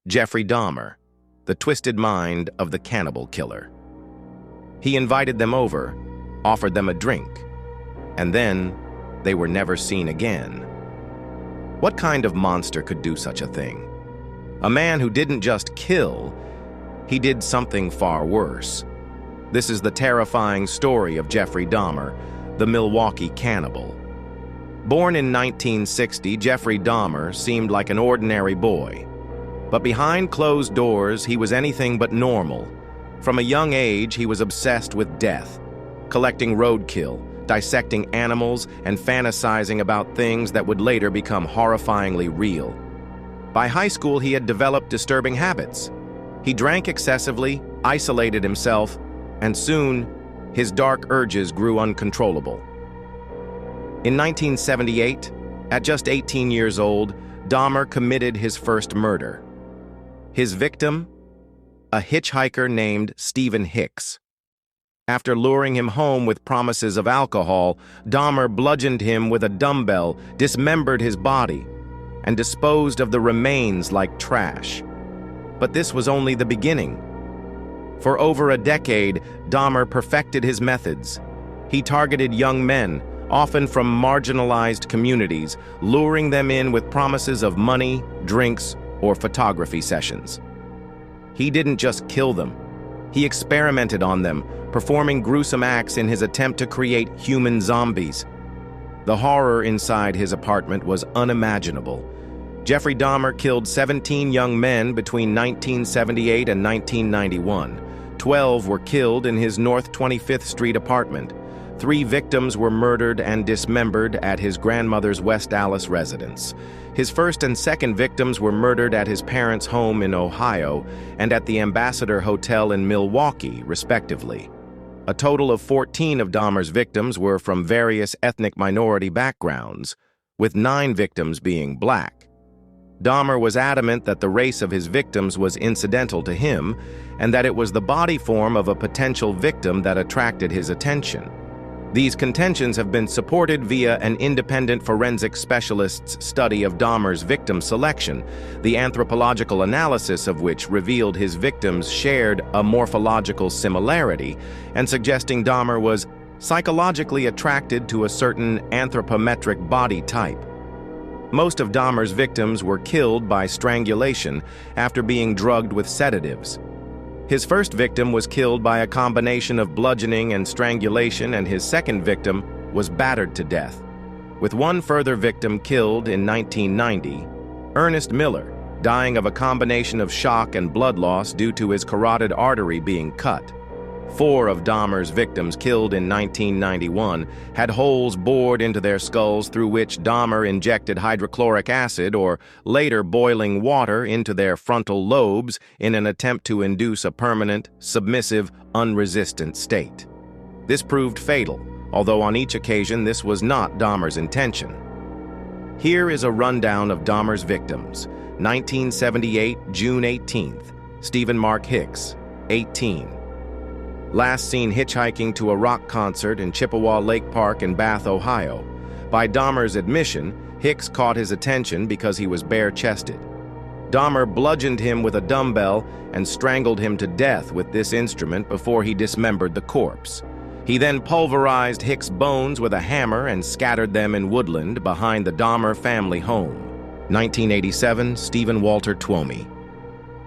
Jeffery Dahmer, the twisted mind of the Cannibal Killer. He invited them over, offered them a drink, and then they were never seen again. What kind of monster could do such a thing? A man who didn't just kill, he did something far worse. This is the terrifying story of Jeffery Dahmer, the Milwaukee cannibal. Born in 1960, Jeffery Dahmer seemed like an ordinary boy. But behind closed doors, he was anything but normal. From a young age, he was obsessed with death, collecting roadkill, dissecting animals, and fantasizing about things that would later become horrifyingly real. By high school, he had developed disturbing habits. He drank excessively, isolated himself, and soon, his dark urges grew uncontrollable. In 1978, at just 18 years old, Dahmer committed his first murder. His victim? A hitchhiker named Stephen Hicks. After luring him home with promises of alcohol, Dahmer bludgeoned him with a dumbbell, dismembered his body, and disposed of the remains like trash. But this was only the beginning. For over a decade, Dahmer perfected his methods. He targeted young men, often from marginalized communities, luring them in with promises of money, drinks, or photography sessions. He didn't just kill them. He experimented on them, performing gruesome acts in his attempt to create human zombies. The horror inside his apartment was unimaginable. Jeffery Dahmer killed 17 young men between 1978 and 1991. 12 were killed in his North 25th Street apartment. 3 victims were murdered and dismembered at his grandmother's West Allis residence. His first and second victims were murdered at his parents' home in Ohio and at the Ambassador Hotel in Milwaukee, respectively. A total of 14 of Dahmer's victims were from various ethnic minority backgrounds, with 9 victims being black. Dahmer was adamant that the race of his victims was incidental to him and that it was the body form of a potential victim that attracted his attention. These contentions have been supported via an independent forensic specialist's study of Dahmer's victim selection, the anthropological analysis of which revealed his victims shared a morphological similarity and suggesting Dahmer was psychologically attracted to a certain anthropometric body type. Most of Dahmer's victims were killed by strangulation after being drugged with sedatives. His first victim was killed by a combination of bludgeoning and strangulation, and his second victim was battered to death, with one further victim killed in 1990, Ernest Miller, dying of a combination of shock and blood loss due to his carotid artery being cut. 4 of Dahmer's victims killed in 1991 had holes bored into their skulls through which Dahmer injected hydrochloric acid or later boiling water into their frontal lobes in an attempt to induce a permanent, submissive, unresistant state. This proved fatal, although on each occasion this was not Dahmer's intention. Here is a rundown of Dahmer's victims. 1978, June 18th, Stephen Mark Hicks, 18. Last seen hitchhiking to a rock concert in Chippewa Lake Park in Bath, Ohio. By Dahmer's admission, Hicks caught his attention because he was bare-chested. Dahmer bludgeoned him with a dumbbell and strangled him to death with this instrument before he dismembered the corpse. He then pulverized Hicks' bones with a hammer and scattered them in woodland behind the Dahmer family home. 1987, Stephen Walter Twomey.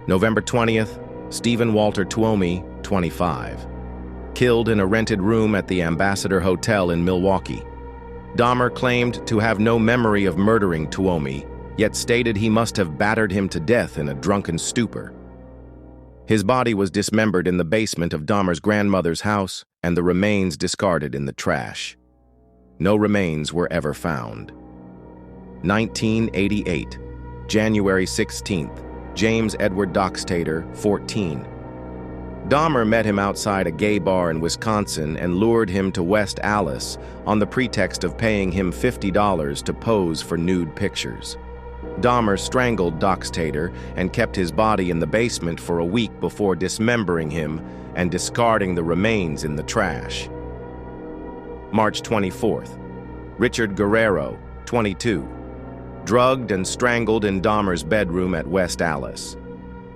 November 20th, Stephen Walter Twomey, 25. Killed in a rented room at the Ambassador Hotel in Milwaukee. Dahmer claimed to have no memory of murdering Twomey, yet stated he must have battered him to death in a drunken stupor. His body was dismembered in the basement of Dahmer's grandmother's house and the remains discarded in the trash. No remains were ever found. 1988, January 16th, James Edward Doxtator, 14. Dahmer met him outside a gay bar in Wisconsin and lured him to West Allis on the pretext of paying him $50 to pose for nude pictures. Dahmer strangled Doxtator and kept his body in the basement for a week before dismembering him and discarding the remains in the trash. March 24th, Richard Guerrero, 22. Drugged and strangled in Dahmer's bedroom at West Allis.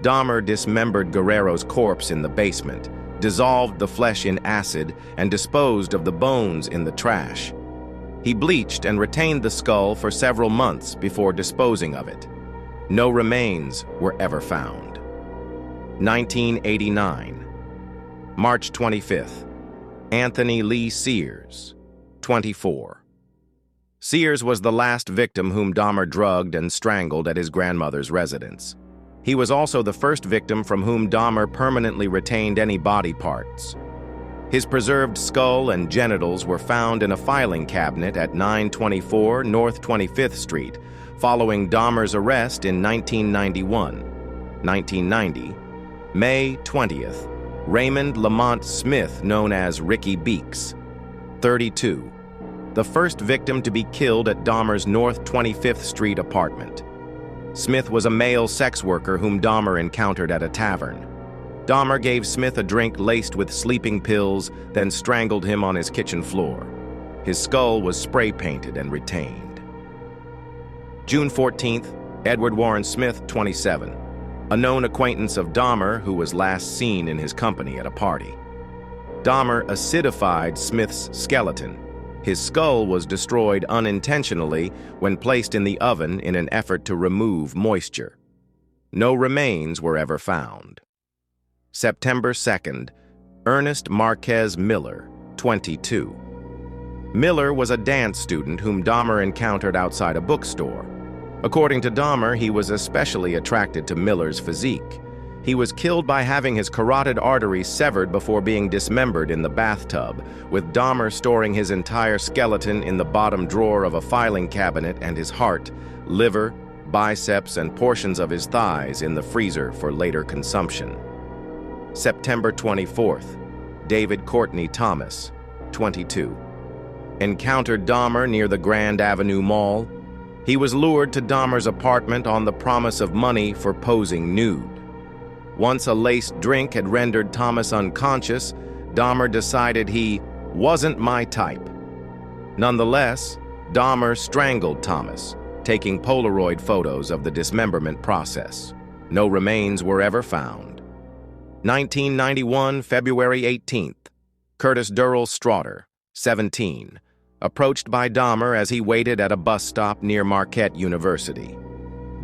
Dahmer dismembered Guerrero's corpse in the basement, dissolved the flesh in acid, and disposed of the bones in the trash. He bleached and retained the skull for several months before disposing of it. No remains were ever found. 1989. March 25th. Anthony Lee Sears, 24. Sears was the last victim whom Dahmer drugged and strangled at his grandmother's residence. He was also the first victim from whom Dahmer permanently retained any body parts. His preserved skull and genitals were found in a filing cabinet at 924 North 25th Street, following Dahmer's arrest in 1991. 1990, May 20th, Raymond Lamont Smith, known as Ricky Beeks, 32, the first victim to be killed at Dahmer's North 25th Street apartment. Smith was a male sex worker whom Dahmer encountered at a tavern. Dahmer gave Smith a drink laced with sleeping pills, then strangled him on his kitchen floor. His skull was spray-painted and retained. June 14th, Edward Warren Smith, 27, a known acquaintance of Dahmer who was last seen in his company at a party. Dahmer acidified Smith's skeleton. His skull was destroyed unintentionally when placed in the oven in an effort to remove moisture. No remains were ever found. September 2nd, Ernest Marquez Miller, 22. Miller was a dance student whom Dahmer encountered outside a bookstore. According to Dahmer, he was especially attracted to Miller's physique. He was killed by having his carotid arteries severed before being dismembered in the bathtub, with Dahmer storing his entire skeleton in the bottom drawer of a filing cabinet and his heart, liver, biceps, and portions of his thighs in the freezer for later consumption. September 24th, David Courtney Thomas, 22. Encountered Dahmer near the Grand Avenue Mall. He was lured to Dahmer's apartment on the promise of money for posing nude. Once a laced drink had rendered Thomas unconscious, Dahmer decided he wasn't my type. Nonetheless, Dahmer strangled Thomas, taking Polaroid photos of the dismemberment process. No remains were ever found. 1991, February 18th, Curtis Durrell Straughter, 17, approached by Dahmer as he waited at a bus stop near Marquette University.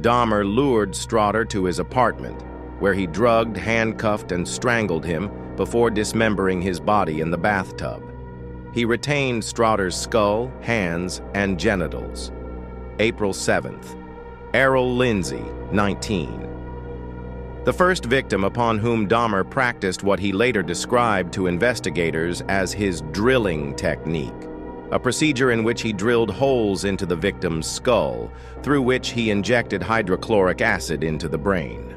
Dahmer lured Straughter to his apartment, where he drugged, handcuffed, and strangled him before dismembering his body in the bathtub. He retained Straughter's skull, hands, and genitals. April 7th, Errol Lindsay, 19. The first victim upon whom Dahmer practiced what he later described to investigators as his drilling technique, a procedure in which he drilled holes into the victim's skull, through which he injected hydrochloric acid into the brain.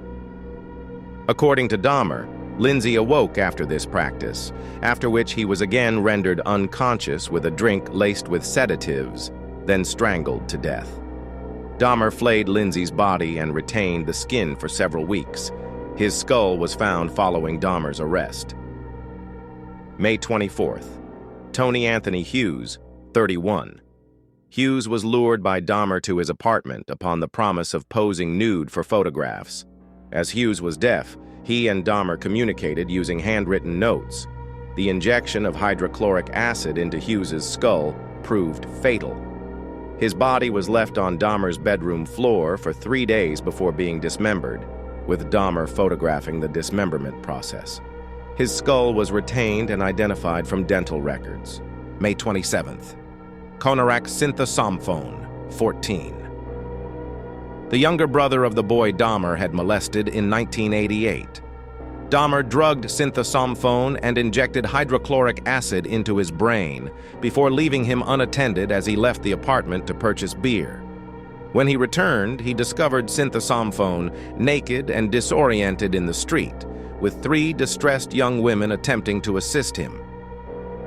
According to Dahmer, Lindsay awoke after this practice, after which he was again rendered unconscious with a drink laced with sedatives, then strangled to death. Dahmer flayed Lindsay's body and retained the skin for several weeks. His skull was found following Dahmer's arrest. May 24th, Tony Anthony Hughes, 31. Hughes was lured by Dahmer to his apartment upon the promise of posing nude for photographs. As Hughes was deaf, he and Dahmer communicated using handwritten notes. The injection of hydrochloric acid into Hughes's skull proved fatal. His body was left on Dahmer's bedroom floor for 3 days before being dismembered, with Dahmer photographing the dismemberment process. His skull was retained and identified from dental records. May 27th. Konarak Synthosamphone, 14. The younger brother of the boy Dahmer had molested in 1988. Dahmer drugged Synthosamphone and injected hydrochloric acid into his brain before leaving him unattended as he left the apartment to purchase beer. When he returned, he discovered Synthosamphone naked and disoriented in the street, with 3 distressed young women attempting to assist him.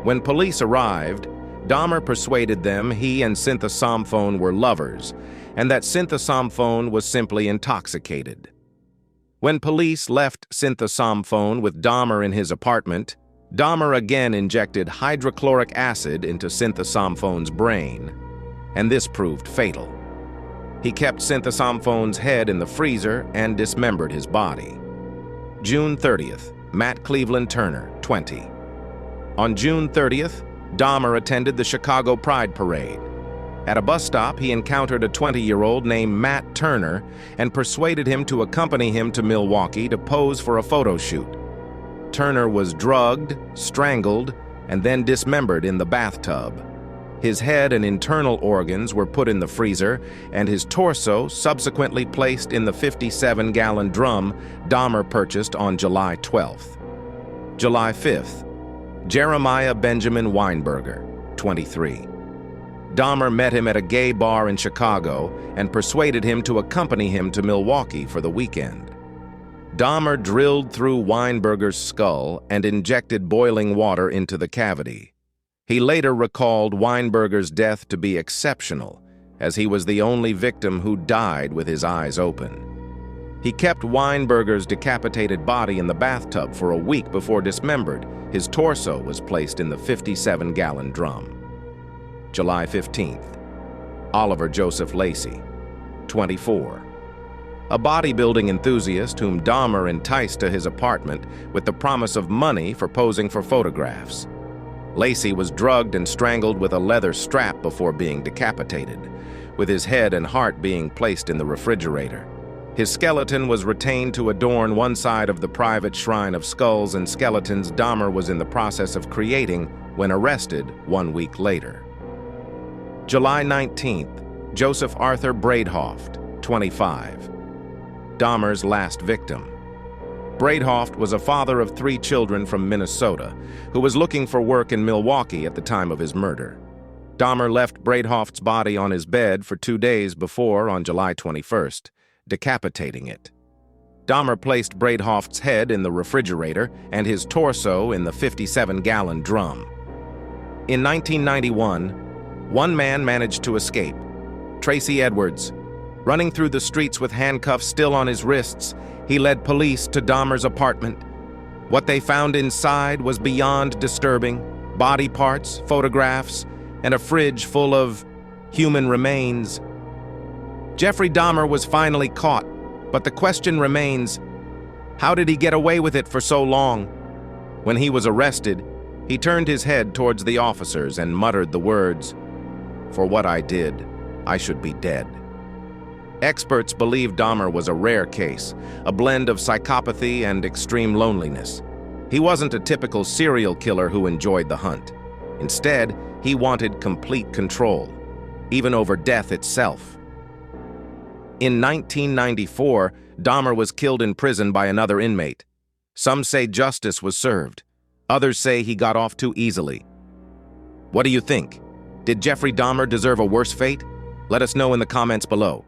When police arrived, Dahmer persuaded them he and Synthosamphone were lovers, and that Synthosamphone was simply intoxicated. When police left Synthosamphone with Dahmer in his apartment, Dahmer again injected hydrochloric acid into Synthosamphone's brain, and this proved fatal. He kept Synthosamphone's head in the freezer and dismembered his body. June 30th, Matt Cleveland Turner, 20. On June 30th, Dahmer attended the Chicago Pride Parade. At a bus stop, he encountered a 20-year-old named Matt Turner and persuaded him to accompany him to Milwaukee to pose for a photo shoot. Turner was drugged, strangled, and then dismembered in the bathtub. His head and internal organs were put in the freezer, and his torso subsequently placed in the 57-gallon drum Dahmer purchased on July 12th. July 5th, Jeremiah Benjamin Weinberger, 23. Dahmer met him at a gay bar in Chicago and persuaded him to accompany him to Milwaukee for the weekend. Dahmer drilled through Weinberger's skull and injected boiling water into the cavity. He later recalled Weinberger's death to be exceptional, as he was the only victim who died with his eyes open. He kept Weinberger's decapitated body in the bathtub for a week before dismembered. His torso was placed in the 57-gallon drum. July 15th, Oliver Joseph Lacey, 24. A bodybuilding enthusiast whom Dahmer enticed to his apartment with the promise of money for posing for photographs. Lacey was drugged and strangled with a leather strap before being decapitated, with his head and heart being placed in the refrigerator. His skeleton was retained to adorn one side of the private shrine of skulls and skeletons Dahmer was in the process of creating when arrested 1 week later. July 19th, Joseph Arthur Braidhoft, 25. Dahmer's last victim. Braidhoft was a father of 3 children from Minnesota who was looking for work in Milwaukee at the time of his murder. Dahmer left Braidhoft's body on his bed for 2 days before, on July 21st, decapitating it. Dahmer placed Braidhoft's head in the refrigerator and his torso in the 57-gallon drum. In 1991, one man managed to escape, Tracy Edwards. Running through the streets with handcuffs still on his wrists, he led police to Dahmer's apartment. What they found inside was beyond disturbing: body parts, photographs, and a fridge full of human remains. Jeffrey Dahmer was finally caught, but the question remains, how did he get away with it for so long? When he was arrested, he turned his head towards the officers and muttered the words, "For what I did, I should be dead." Experts believe Dahmer was a rare case, a blend of psychopathy and extreme loneliness. He wasn't a typical serial killer who enjoyed the hunt. Instead, he wanted complete control, even over death itself. In 1994, Dahmer was killed in prison by another inmate. Some say justice was served. Others say he got off too easily. What do you think? Did Jeffrey Dahmer deserve a worse fate? Let us know in the comments below.